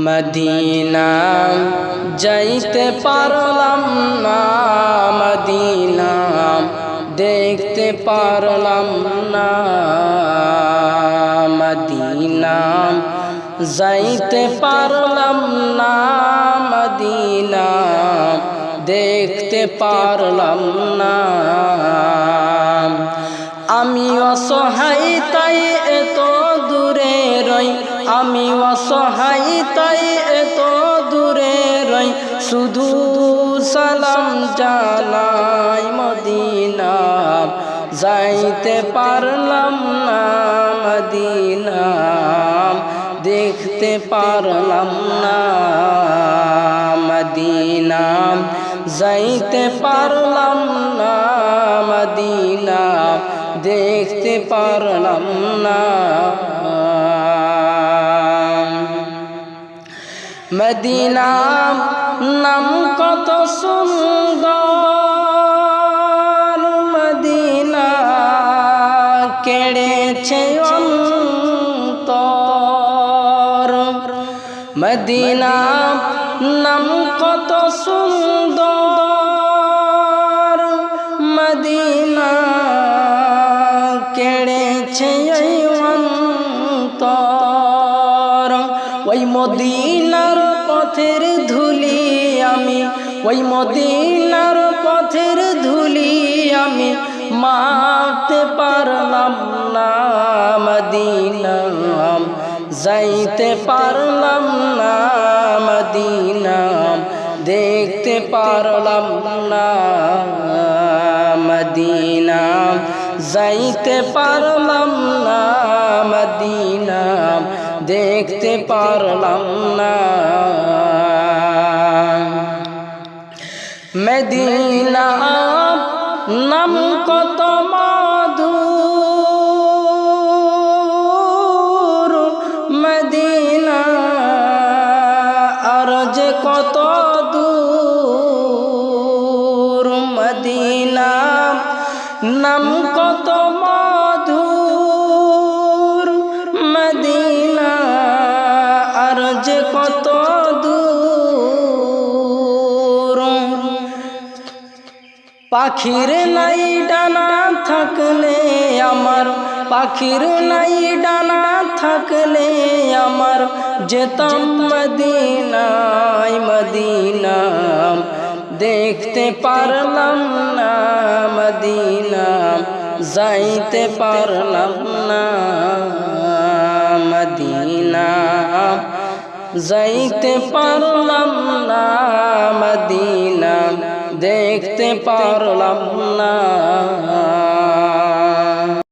Medina যাইতে পারলাম না, মদিনা দেখতে পারলাম না, মদিনা যাইতে পারলাম না, মদিনা দেখতে পারলাম না। আমি অসহায় তাই এত দূরে রই, আমি অসহায় তাই এত দূরে রই, শুধু সালাম জানাই মদিনা যাইতে পারলাম না, মদিনা দেখতে পারলাম না, মদিনা যাইতে পারলাম না, মদিনা দেখতে পারলাম না। মদিনা নাম কত সুন্দর, মদিনা কেড়েছে অন্তর, মদিনা নাম কত সুন্দর, মদিনা কেড়েছে অন্তর। ওই মদিনার পথের ধুলি আমি, ওই মদিনার পথের ধুলি আমি মাপতে পারলাম না, মদিনা যাইতে পারলাম না, মদিনা দেখতে পারলাম না, মদিনা যাইতে পারলাম না, মদিনা দেখতে পারলাম না। মদিনা নাম কত মধুর, মদিনা আর যে কত দূর, মদিনা নাম কত মধুর, মদিনা আর যে কত দূর। পাখির নাই ডানা থাকলে আমার, পাখির নাই ডানা থাকলে আমার যেতাম মদিনায়, মদিনা দেখতে পারলাম না, মদিনা যাইতে পারলাম না, মদিনা যাইতে পারলাম না, মদিনা দেখতে পারলাম না।